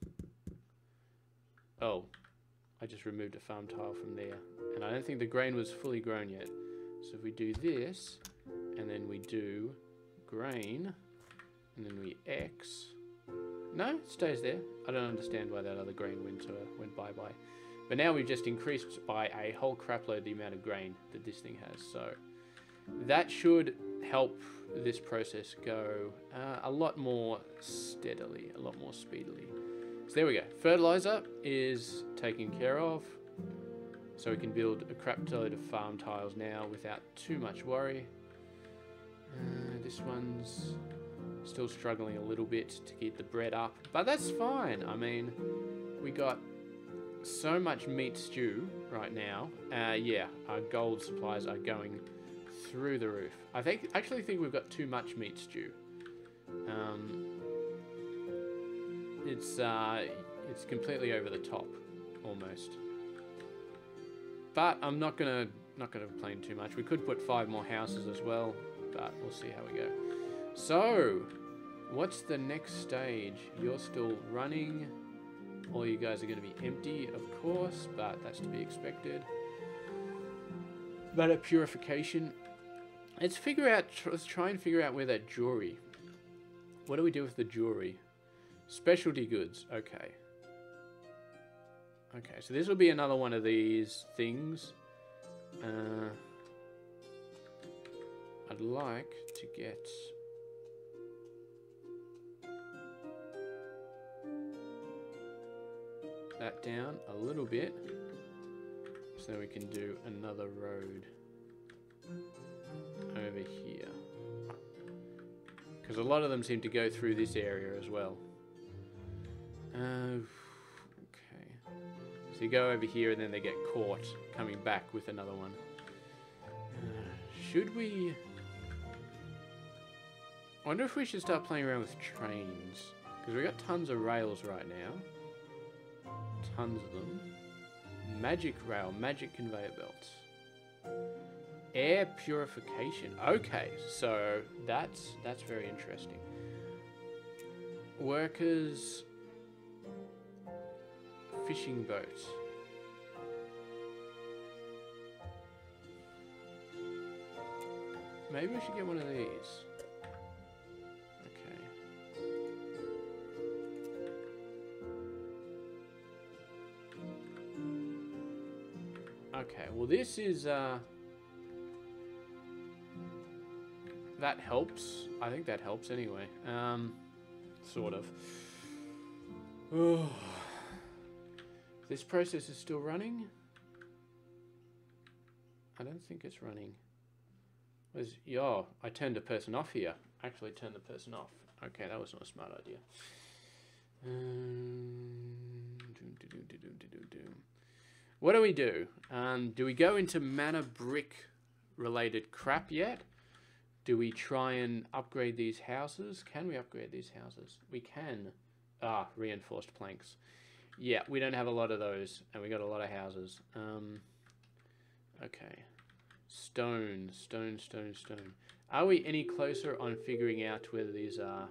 Oh, I just removed a farm tile from there. And I don't think the grain was fully grown yet. So if we do this, and then we do grain, and then we X. No, it stays there. I don't understand why that other grain went bye-bye. But now we've just increased by a whole crapload the amount of grain that this thing has. So that should help this process go a lot more steadily, a lot more speedily. So there we go. Fertilizer is taken care of. So we can build a crap load of farm tiles now without too much worry. This one's still struggling a little bit to keep the bread up, but that's fine. I mean, we got so much meat stew right now. Yeah, our gold supplies are going through the roof. I actually think we've got too much meat stew. It's completely over the top, almost. But I'm not gonna complain too much. We could put 5 more houses as well, but we'll see how we go. So, what's the next stage? You're still running. All you guys are going to be empty, of course, but that's to be expected. But at purification, let's try and figure out where that jewelry. What do we do with the jewelry? Specialty goods. Okay. Okay, so this will be another one of these things. I'd like to get that down a little bit so we can do another road over here, because a lot of them seem to go through this area as well. Okay, so you go over here and then they get caught coming back with another one. Should we... I wonder if we should start playing around with trains, because we've got tons of rails right now. Tons of them. Magic rail, magic conveyor belts. Air purification. Okay, so that's very interesting. Workers, fishing boats. Maybe we should get one of these. Okay, well this is, that helps. I think that helps anyway. Sort of. Oh. This process is still running? I don't think it's running. Oh, I turned a person off here. Actually turned the person off. Okay, that was not a smart idea. What do we do? Do we go into mana brick related crap yet? Do we try and upgrade these houses? Can we upgrade these houses? We can. Ah, reinforced planks. Yeah, we don't have a lot of those, and we got a lot of houses. Okay. Stone. Are we any closer on figuring out whether these are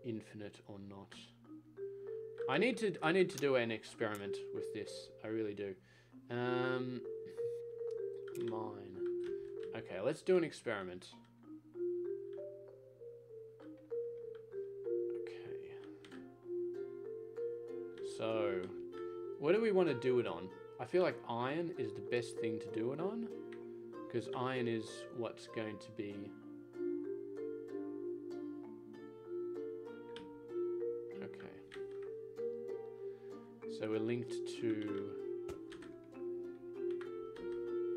infinite or not? I need to do an experiment with this. I really do. Mine. Okay, let's do an experiment. Okay. So, what do we want to do it on? I feel like iron is the best thing to do it on, because iron is what's going to be... So we're linked to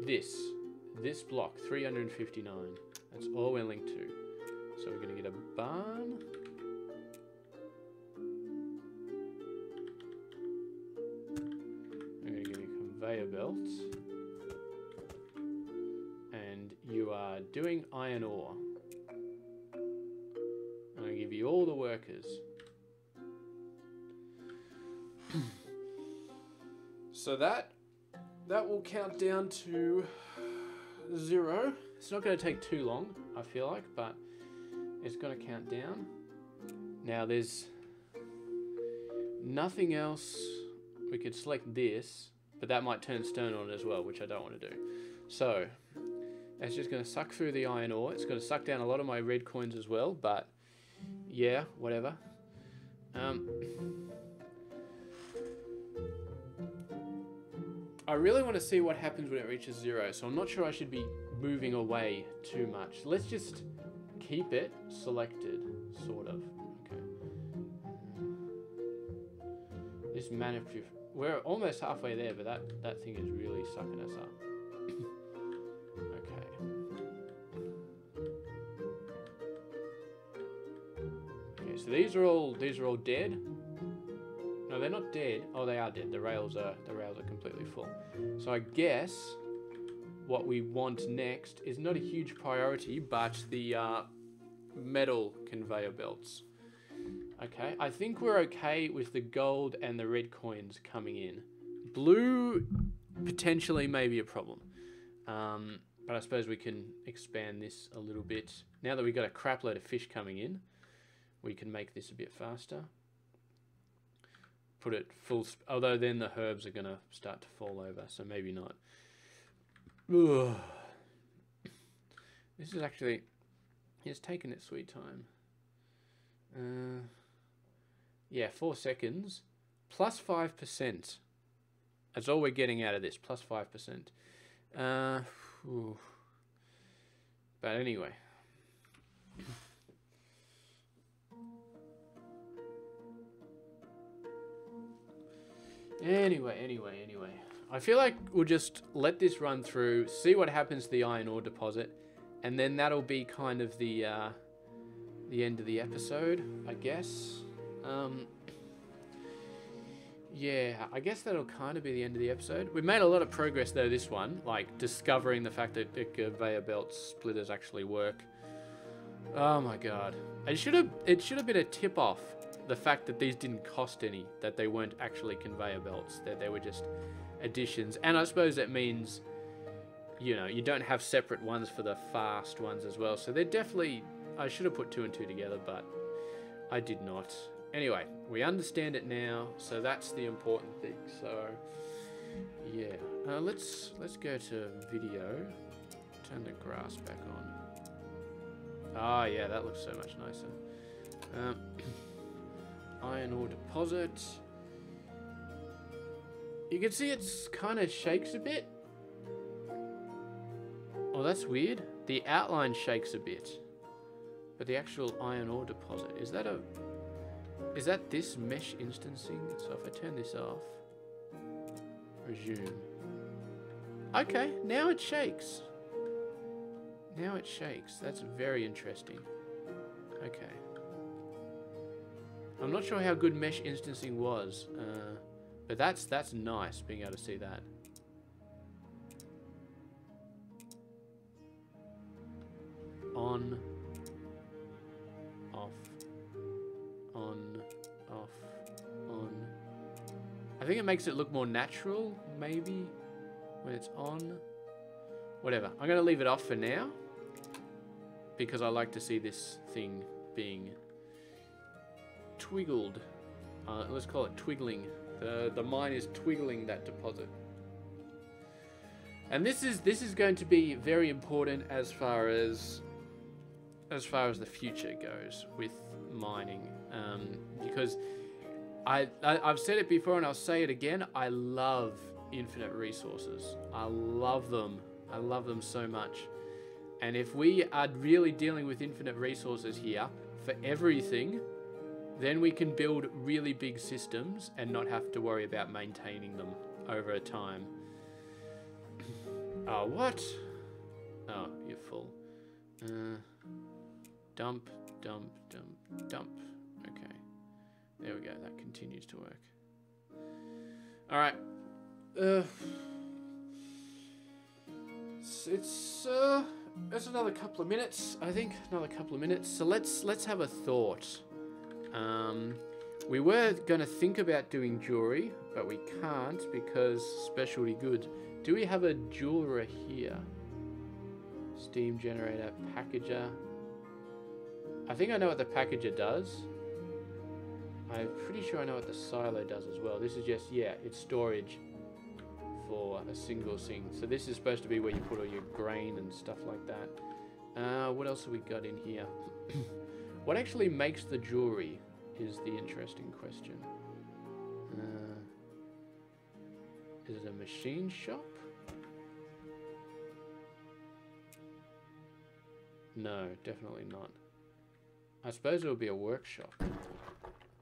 this block, 359. That's all we're linked to. So we're going to get a barn. We're going to get a conveyor belt. And you are doing iron ore. I'm going to give you all the workers. So that will count down to 0. It's not going to take too long, I feel like, but it's going to count down. Now there's nothing else. We could select this, but that might turn stone on as well, which I don't want to do. So it's just going to suck through the iron ore. It's going to suck down a lot of my red coins as well, but yeah, whatever. I really want to see what happens when it reaches 0, so I'm not sure I should be moving away too much. Let's just keep it selected, sort of. Okay. This manipulative... We're almost halfway there, but that thing is really sucking us up. Okay. Okay, so these are all dead. No, they're not dead. Oh, they are dead. The rails are completely full. So I guess what we want next is not a huge priority, but the metal conveyor belts. Okay, I think we're okay with the gold and the red coins coming in. Blue potentially may be a problem. But I suppose we can expand this a little bit. Now that we've got a crap load of fish coming in, we can make this a bit faster. Put it full, although then the herbs are going to start to fall over, so maybe not. Ugh. This is actually, it's taken its sweet time. Yeah, 4 seconds, plus 5%. That's all we're getting out of this, plus 5%. But anyway. Anyway. I feel like we'll just let this run through, see what happens to the iron ore deposit, and then that'll be kind of the end of the episode, I guess. Yeah, I guess that'll kind of be the end of the episode. We've made a lot of progress though, this one, like discovering the fact that the conveyor belt splitters actually work. Oh my god. It should have been a tip off, the fact that these didn't cost any, that they weren't actually conveyor belts, that they were just additions. And I suppose that means, you know, you don't have separate ones for the fast ones as well. So they're definitely, I should have put 2 and 2 together, but I did not. Anyway, we understand it now, so that's the important thing. So yeah, let's go to video, turn the grass back on. Ah, yeah, that looks so much nicer. Iron ore deposit. You can see it's kind of shakes a bit. Oh, that's weird. The outline shakes a bit, but the actual iron ore deposit, is that this mesh instancing? So if I turn this off, resume. Okay, now it shakes. Now it shakes. That's very interesting. Okay. I'm not sure how good mesh instancing was, but that's nice being able to see that. On, off, on, off, on. I think it makes it look more natural, maybe, when it's on. Whatever. I'm going to leave it off for now, because I like to see this thing being twiggled. Let's call it twiggling. The mine is twiggling that deposit. And this is going to be very important as far as the future goes with mining, because I've said it before and I'll say it again. I love infinite resources. I love them. I love them so much. And if we are really dealing with infinite resources here for everything, then we can build really big systems and not have to worry about maintaining them over a time. Oh, what? Oh, you're full. Dump, dump, dump, dump. Okay. There we go. That continues to work. All right. It's another couple of minutes, I think. Another couple of minutes. So let's have a thought. We were going to think about doing jewelry, but we can't because specialty goods. Do we have a jeweler here? Steam generator, packager. I think I know what the packager does. I'm pretty sure I know what the silo does as well. This is just, yeah, it's storage for a single thing. So this is supposed to be where you put all your grain and stuff like that. What else have we got in here? What actually makes the jewelry is the interesting question. Is it a machine shop? No, definitely not. I suppose it would be a workshop.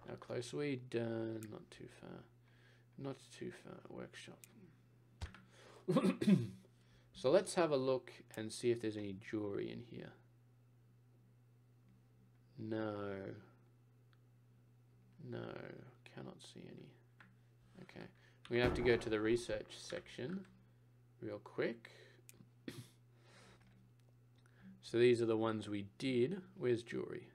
How close are we? Not too far. Not too far. Workshop. So let's have a look and see if there's any jewelry in here. No. No. Cannot see any. Okay. We're going to have to go to the research section real quick. So these are the ones we did. Where's jewelry?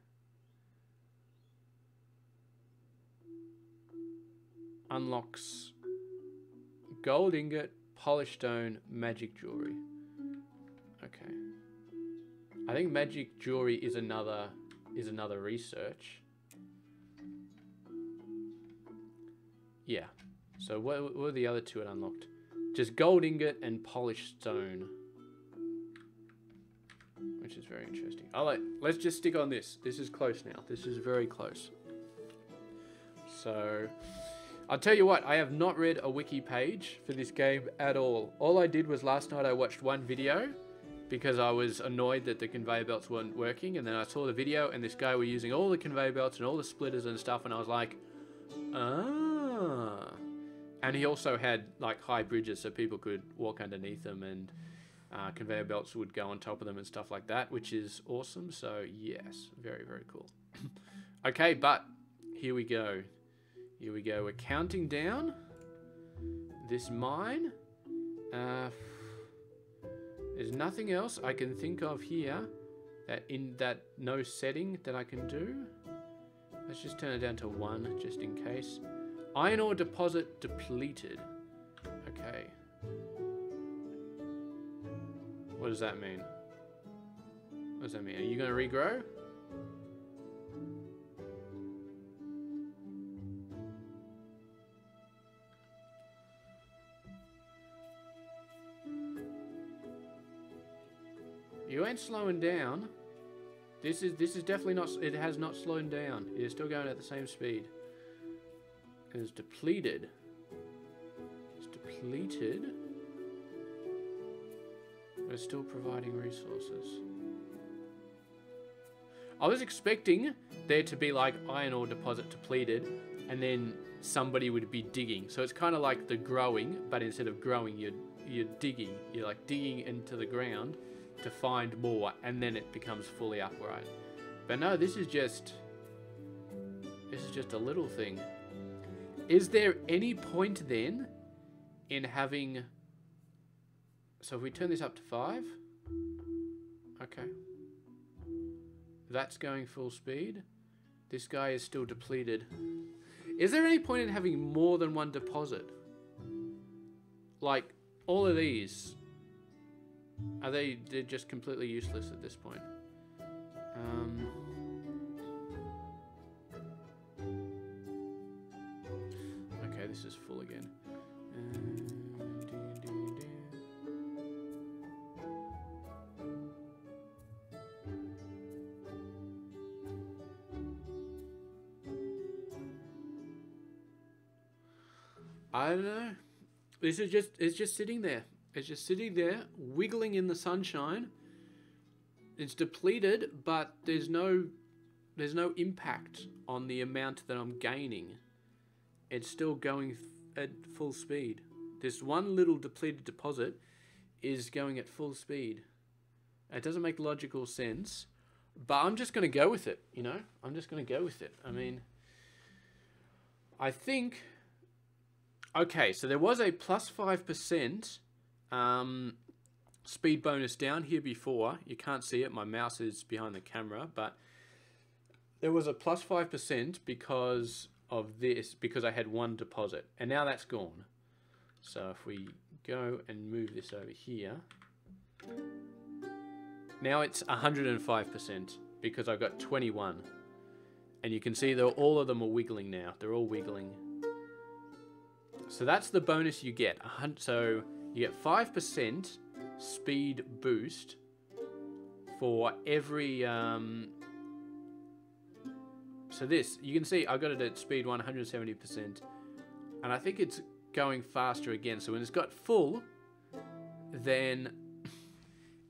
Unlocks gold ingot, polished stone, magic jewelry. Okay. I think magic jewelry is another research. Yeah. So what were the other two it unlocked? Just gold ingot and polished stone. Which is very interesting. Let's just stick on this. This is close now. This is very close. So I'll tell you what, I have not read a wiki page for this game at all. All I did was last night I watched one video because I was annoyed that the conveyor belts weren't working, and then I saw the video and this guy was using all the conveyor belts and all the splitters and stuff, and I was like, ah. And he also had like high bridges so people could walk underneath them, and conveyor belts would go on top of them and stuff like that, which is awesome. So yes, very, very cool. Okay, but here we go. Here we go. We're counting down this mine. There's nothing else I can think of here that in that no setting that I can do. Let's just turn it down to 1 just in case. Iron ore deposit depleted. Okay. What does that mean? What does that mean? Are you going to regrow? You ain't slowing down. This is definitely not. It has not slowed down. It is still going at the same speed. It's depleted. It's depleted. We're still providing resources. I was expecting there to be like iron ore deposit depleted, and then somebody would be digging. So it's kind of like the growing, but instead of growing, you're digging. You're like digging into the ground to find more, and then it becomes fully upright. But no, this is just a little thing. Is there any point then in having... So if we turn this up to 5, okay. That's going full speed. This guy is still depleted. Is there any point in having more than one deposit? Like, all of these, they're just completely useless at this point. Okay, this is full again. I don't know. It's just sitting there. It's just sitting there, wiggling in the sunshine. It's depleted, but there's no impact on the amount that I'm gaining. It's still going at full speed. This one little depleted deposit is going at full speed. It doesn't make logical sense, but I'm just going to go with it, you know? I'm just going to go with it. I mean, I think... Okay, so there was a plus 5% speed bonus down here before. You can't see it. My mouse is behind the camera, but there was a plus 5% because of this, because I had one deposit, and now that's gone. So if we go and move this over here, Now it's 105% because I've got 21. And you can see all of them are wiggling now. They're all wiggling. So that's the bonus you get. So you get 5% speed boost for every... So this, you can see I got it at speed 170%. And I think it's going faster again. So when it's got full, then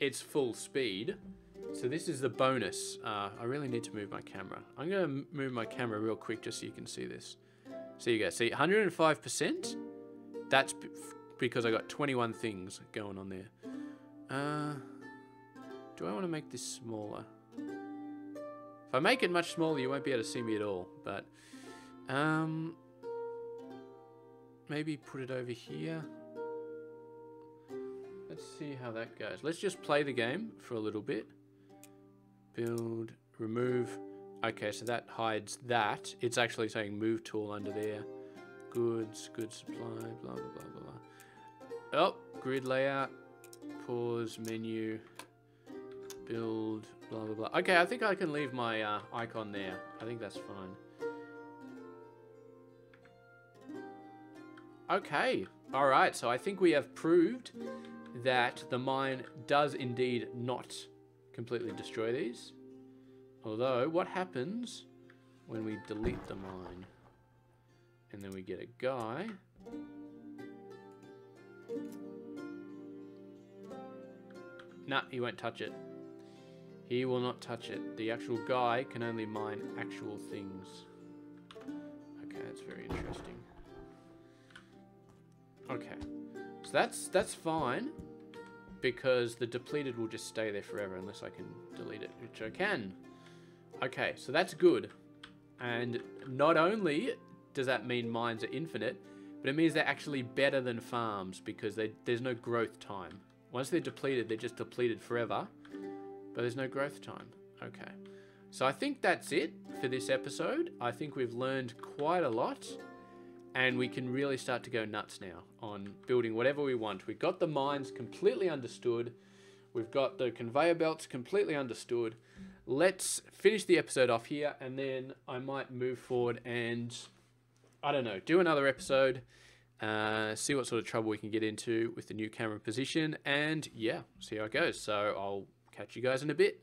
it's full speed. So this is the bonus. I really need to move my camera. I'm going to move my camera real quick just so you can see this. So you go. See, 105%. That's because I got 21 things going on there. Do I want to make this smaller? If I make it much smaller, you won't be able to see me at all. But maybe put it over here. Let's see how that goes. Let's just play the game for a little bit. Build, remove. Okay, so that hides that. It's actually saying move tool under there. Goods, good supply, blah, blah, blah, blah, blah. Oh, grid layout. Pause, menu. Build, blah, blah, blah. Okay, I think I can leave my icon there. I think that's fine. Okay, alright, so I think we have proved that the mine does indeed not completely destroy these. Although, what happens when we delete the mine? And then we get a guy. Nah, he won't touch it. He will not touch it. The actual guy can only mine actual things. Okay, that's very interesting. Okay, so that's fine. Because the depleted will just stay there forever unless I can delete it, which I can. Okay, so that's good. And not only does that mean mines are infinite, but it means they're actually better than farms because there's no growth time. Once they're depleted, they're just depleted forever, but there's no growth time. Okay, so I think that's it for this episode. I think we've learned quite a lot. And we can really start to go nuts now on building whatever we want. We've got the mines completely understood. We've got the conveyor belts completely understood. Let's finish the episode off here, and then I might move forward and, I don't know, do another episode, see what sort of trouble we can get into with the new camera position, and yeah, see how it goes. So I'll catch you guys in a bit.